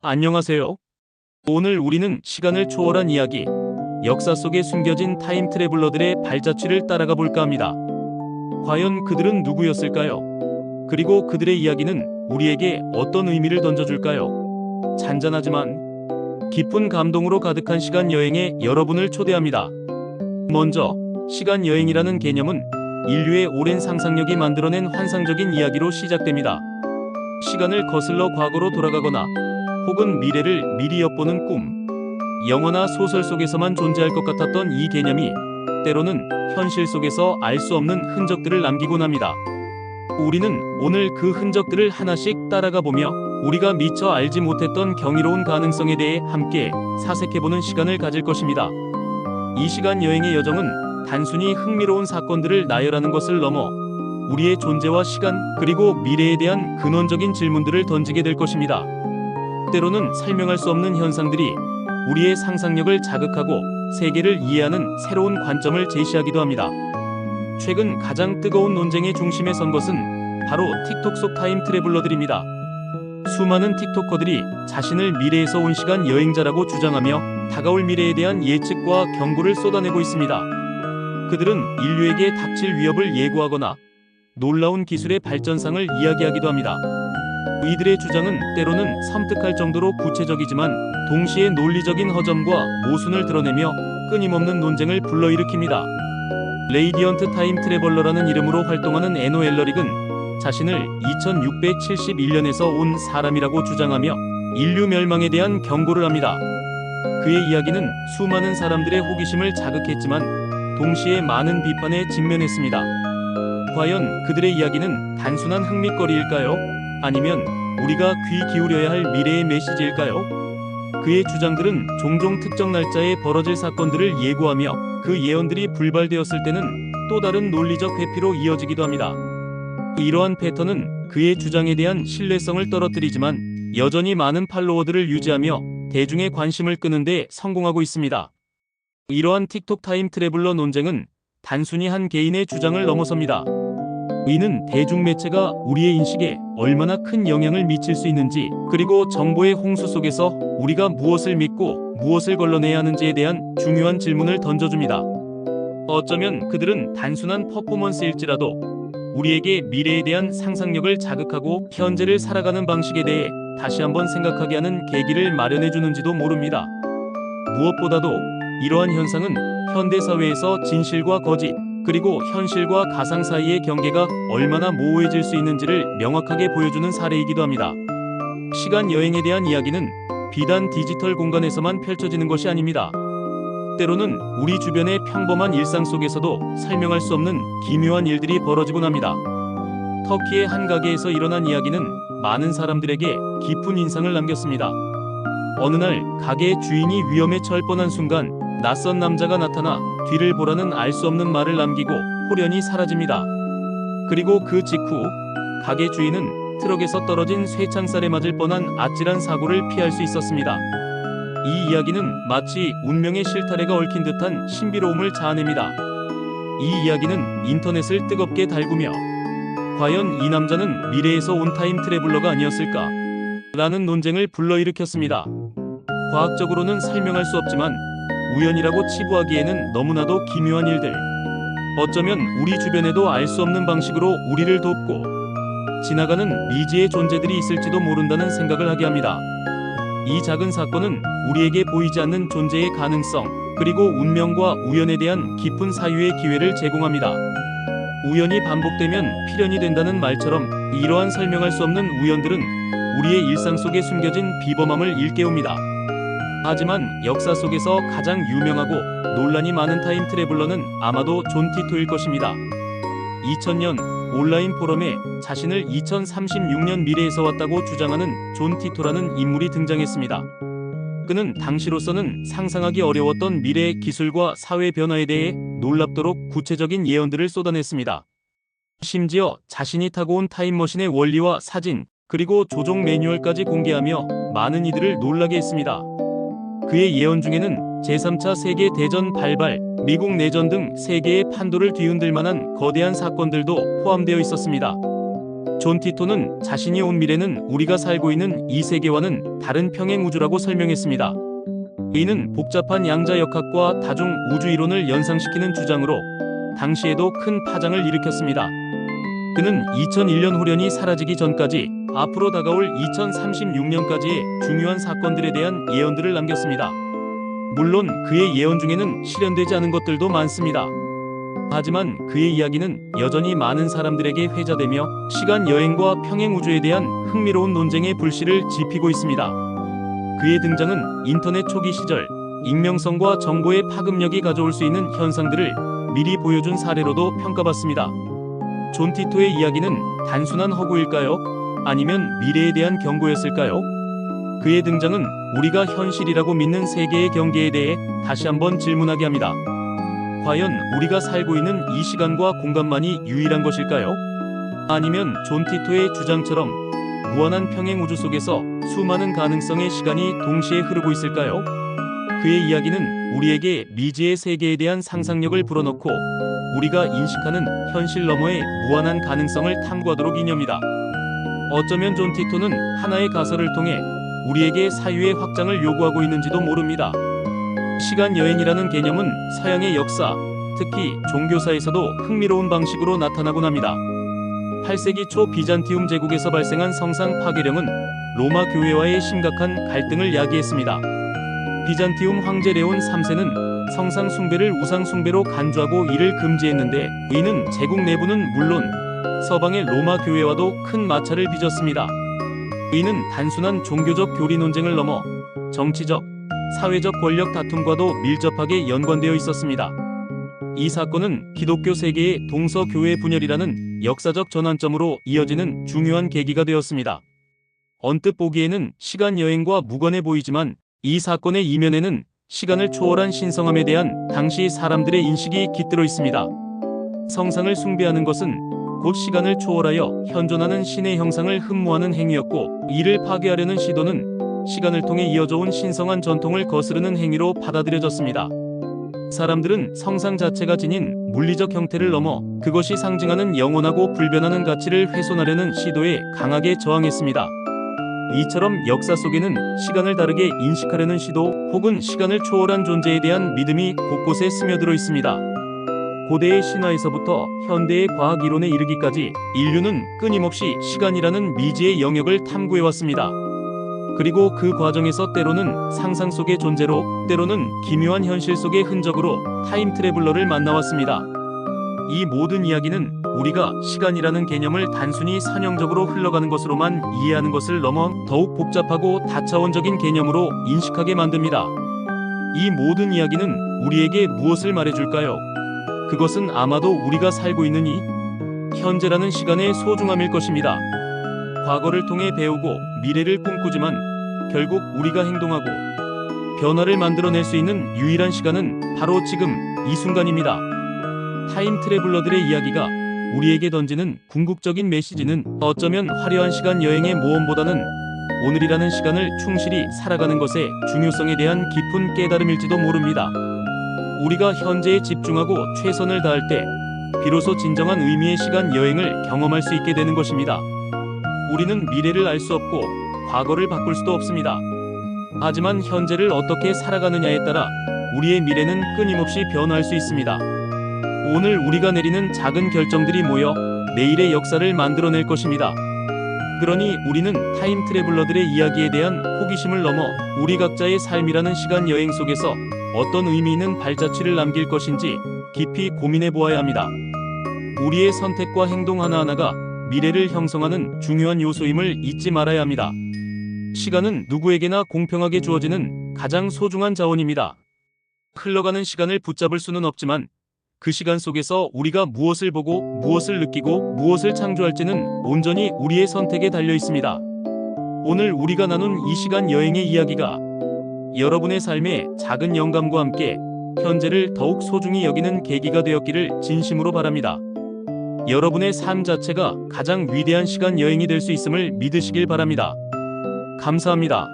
안녕하세요. 오늘 우리는 시간을 초월한 이야기, 역사 속에 숨겨진 타임 트래블러들의 발자취를 따라가 볼까 합니다. 과연 그들은 누구였을까요? 그리고 그들의 이야기는 우리에게 어떤 의미를 던져줄까요? 잔잔하지만 깊은 감동으로 가득한 시간 여행에 여러분을 초대합니다. 먼저, 시간 여행이라는 개념은 인류의 오랜 상상력이 만들어낸 환상적인 이야기로 시작됩니다. 시간을 거슬러 과거로 돌아가거나 혹은 미래를 미리 엿보는 꿈. 영화나 소설 속에서만 존재할 것 같았던 이 개념이 때로는 현실 속에서 알 수 없는 흔적들을 남기곤 합니다. 우리는 오늘 그 흔적들을 하나씩 따라가 보며 우리가 미처 알지 못했던 경이로운 가능성에 대해 함께 사색해보는 시간을 가질 것입니다. 이 시간 여행의 여정은 단순히 흥미로운 사건들을 나열하는 것을 넘어 우리의 존재와 시간 그리고 미래에 대한 근원적인 질문들을 던지게 될 것입니다. 때로는 설명할 수 없는 현상들이 우리의 상상력을 자극하고 세계를 이해하는 새로운 관점을 제시하기도 합니다. 최근 가장 뜨거운 논쟁의 중심에 선 것은 바로 틱톡 속 타임 트래블러들입니다. 수많은 틱토커들이 자신을 미래에서 온 시간 여행자라고 주장하며 다가올 미래에 대한 예측과 경고를 쏟아내고 있습니다. 그들은 인류에게 닥칠 위협을 예고하거나 놀라운 기술의 발전상을 이야기하기도 합니다. 이들의 주장은 때로는 섬뜩할 정도로 구체적이지만 동시에 논리적인 허점과 모순을 드러내며 끊임없는 논쟁을 불러일으킵니다. 레이디언트 타임 트래블러라는 이름으로 활동하는 에노 엘러릭은 자신을 2671년에서 온 사람이라고 주장하며 인류 멸망에 대한 경고를 합니다. 그의 이야기는 수많은 사람들의 호기심을 자극했지만 동시에 많은 비판에 직면했습니다. 과연 그들의 이야기는 단순한 흥미거리일까요? 아니면 우리가 귀 기울여야 할 미래의 메시지일까요? 그의 주장들은 종종 특정 날짜에 벌어질 사건들을 예고하며 그 예언들이 불발되었을 때는 또 다른 논리적 회피로 이어지기도 합니다. 이러한 패턴은 그의 주장에 대한 신뢰성을 떨어뜨리지만 여전히 많은 팔로워들을 유지하며 대중의 관심을 끄는 데 성공하고 있습니다. 이러한 틱톡 타임 트래블러 논쟁은 단순히 한 개인의 주장을 넘어섭니다. 이는 대중매체가 우리의 인식에 얼마나 큰 영향을 미칠 수 있는지, 그리고 정보의 홍수 속에서 우리가 무엇을 믿고 무엇을 걸러내야 하는지에 대한 중요한 질문을 던져줍니다. 어쩌면 그들은 단순한 퍼포먼스일지라도 우리에게 미래에 대한 상상력을 자극하고 현재를 살아가는 방식에 대해 다시 한번 생각하게 하는 계기를 마련해 주는지도 모릅니다. 무엇보다도 이러한 현상은 현대사회에서 진실과 거짓, 그리고 현실과 가상 사이의 경계가 얼마나 모호해질 수 있는지를 명확하게 보여주는 사례이기도 합니다. 시간 여행에 대한 이야기는 비단 디지털 공간에서만 펼쳐지는 것이 아닙니다. 때로는 우리 주변의 평범한 일상 속에서도 설명할 수 없는 기묘한 일들이 벌어지곤 합니다. 터키의 한 가게에서 일어난 이야기는 많은 사람들에게 깊은 인상을 남겼습니다. 어느 날 가게의 주인이 위험에 처할 뻔한 순간 낯선 남자가 나타나 뒤를 보라는 알 수 없는 말을 남기고 홀연히 사라집니다. 그리고 그 직후 가게 주인은 트럭에서 떨어진 쇠창살에 맞을 뻔한 아찔한 사고를 피할 수 있었습니다. 이 이야기는 마치 운명의 실타래가 얽힌 듯한 신비로움을 자아냅니다. 이 이야기는 인터넷을 뜨겁게 달구며 과연 이 남자는 미래에서 온 타임 트래블러가 아니었을까? 라는 논쟁을 불러일으켰습니다. 과학적으로는 설명할 수 없지만 우연이라고 치부하기에는 너무나도 기묘한 일들. 어쩌면 우리 주변에도 알 수 없는 방식으로 우리를 돕고 지나가는 미지의 존재들이 있을지도 모른다는 생각을 하게 합니다. 이 작은 사건은 우리에게 보이지 않는 존재의 가능성, 그리고 운명과 우연에 대한 깊은 사유의 기회를 제공합니다. 우연이 반복되면 필연이 된다는 말처럼 이러한 설명할 수 없는 우연들은 우리의 일상 속에 숨겨진 비범함을 일깨웁니다. 하지만 역사 속에서 가장 유명하고 논란이 많은 타임 트래블러는 아마도 존 티토일 것입니다. 2000년 온라인 포럼에 자신을 2036년 미래에서 왔다고 주장하는 존 티토라는 인물이 등장했습니다. 그는 당시로서는 상상하기 어려웠던 미래의 기술과 사회 변화에 대해 놀랍도록 구체적인 예언들을 쏟아냈습니다. 심지어 자신이 타고 온 타임머신의 원리와 사진, 그리고 조종 매뉴얼까지 공개하며 많은 이들을 놀라게 했습니다. 그의 예언 중에는 제3차 세계대전 발발, 미국 내전 등 세계의 판도를 뒤흔들 만한 거대한 사건들도 포함되어 있었습니다. 존 티토는 자신이 온 미래는 우리가 살고 있는 이 세계와는 다른 평행 우주라고 설명했습니다. 이는 복잡한 양자역학과 다중 우주 이론을 연상시키는 주장으로 당시에도 큰 파장을 일으켰습니다. 그는 2001년 후련이 사라지기 전까지 앞으로 다가올 2036년까지의 중요한 사건들에 대한 예언들을 남겼습니다. 물론 그의 예언 중에는 실현되지 않은 것들도 많습니다. 하지만 그의 이야기는 여전히 많은 사람들에게 회자되며 시간 여행과 평행 우주에 대한 흥미로운 논쟁의 불씨를 지피고 있습니다. 그의 등장은 인터넷 초기 시절 익명성과 정보의 파급력이 가져올 수 있는 현상들을 미리 보여준 사례로도 평가받습니다. 존 티토의 이야기는 단순한 허구일까요? 아니면 미래에 대한 경고였을까요? 그의 등장은 우리가 현실이라고 믿는 세계의 경계에 대해 다시 한번 질문하게 합니다. 과연 우리가 살고 있는 이 시간과 공간만이 유일한 것일까요? 아니면 존 티토의 주장처럼 무한한 평행 우주 속에서 수많은 가능성의 시간이 동시에 흐르고 있을까요? 그의 이야기는 우리에게 미지의 세계에 대한 상상력을 불어넣고 우리가 인식하는 현실 너머의 무한한 가능성을 탐구하도록 인여합니다. 어쩌면 존 티토는 하나의 가설을 통해 우리에게 사유의 확장을 요구하고 있는지도 모릅니다. 시간 여행이라는 개념은 서양의 역사, 특히 종교사에서도 흥미로운 방식으로 나타나곤 합니다. 8세기 초 비잔티움 제국에서 발생한 성상 파괴령은 로마 교회와의 심각한 갈등을 야기했습니다. 비잔티움 황제 레온 3세는 성상 숭배를 우상 숭배로 간주하고 이를 금지했는데 이는 제국 내부는 물론 서방의 로마 교회와도 큰 마찰을 빚었습니다. 이는 단순한 종교적 교리 논쟁을 넘어 정치적, 사회적 권력 다툼과도 밀접하게 연관되어 있었습니다. 이 사건은 기독교 세계의 동서교회 분열이라는 역사적 전환점으로 이어지는 중요한 계기가 되었습니다. 언뜻 보기에는 시간 여행과 무관해 보이지만 이 사건의 이면에는 시간을 초월한 신성함에 대한 당시 사람들의 인식이 깃들어 있습니다. 성상을 숭배하는 것은 곧 시간을 초월하여 현존하는 신의 형상을 흠모하는 행위였고, 이를 파괴하려는 시도는 시간을 통해 이어져 온 신성한 전통을 거스르는 행위로 받아들여졌습니다. 사람들은 성상 자체가 지닌 물리적 형태를 넘어 그것이 상징하는 영원하고 불변하는 가치를 훼손하려는 시도에 강하게 저항했습니다. 이처럼 역사 속에는 시간을 다르게 인식하려는 시도 혹은 시간을 초월한 존재에 대한 믿음이 곳곳에 스며들어 있습니다. 고대의 신화에서부터 현대의 과학 이론에 이르기까지 인류는 끊임없이 시간이라는 미지의 영역을 탐구해왔습니다. 그리고 그 과정에서 때로는 상상 속의 존재로, 때로는 기묘한 현실 속의 흔적으로 타임 트래블러를 만나왔습니다. 이 모든 이야기는 우리가 시간이라는 개념을 단순히 선형적으로 흘러가는 것으로만 이해하는 것을 넘어 더욱 복잡하고 다차원적인 개념으로 인식하게 만듭니다. 이 모든 이야기는 우리에게 무엇을 말해줄까요? 그것은 아마도 우리가 살고 있는 이 현재라는 시간의 소중함일 것입니다. 과거를 통해 배우고 미래를 꿈꾸지만 결국 우리가 행동하고 변화를 만들어낼 수 있는 유일한 시간은 바로 지금 이 순간입니다. 타임 트래블러들의 이야기가 우리에게 던지는 궁극적인 메시지는 어쩌면 화려한 시간 여행의 모험보다는 오늘이라는 시간을 충실히 살아가는 것의 중요성에 대한 깊은 깨달음일지도 모릅니다. 우리가 현재에 집중하고 최선을 다할 때 비로소 진정한 의미의 시간 여행을 경험할 수 있게 되는 것입니다. 우리는 미래를 알 수 없고 과거를 바꿀 수도 없습니다. 하지만 현재를 어떻게 살아가느냐에 따라 우리의 미래는 끊임없이 변화할 수 있습니다. 오늘 우리가 내리는 작은 결정들이 모여 내일의 역사를 만들어낼 것입니다. 그러니 우리는 타임 트래블러들의 이야기에 대한 호기심을 넘어 우리 각자의 삶이라는 시간 여행 속에서 어떤 의미 있는 발자취를 남길 것인지 깊이 고민해 보아야 합니다. 우리의 선택과 행동 하나하나가 미래를 형성하는 중요한 요소임을 잊지 말아야 합니다. 시간은 누구에게나 공평하게 주어지는 가장 소중한 자원입니다. 흘러가는 시간을 붙잡을 수는 없지만 그 시간 속에서 우리가 무엇을 보고 무엇을 느끼고 무엇을 창조할지는 온전히 우리의 선택에 달려 있습니다. 오늘 우리가 나눈 이 시간 여행의 이야기가 여러분의 삶에 작은 영감과 함께 현재를 더욱 소중히 여기는 계기가 되었기를 진심으로 바랍니다. 여러분의 삶 자체가 가장 위대한 시간 여행이 될 수 있음을 믿으시길 바랍니다. 감사합니다.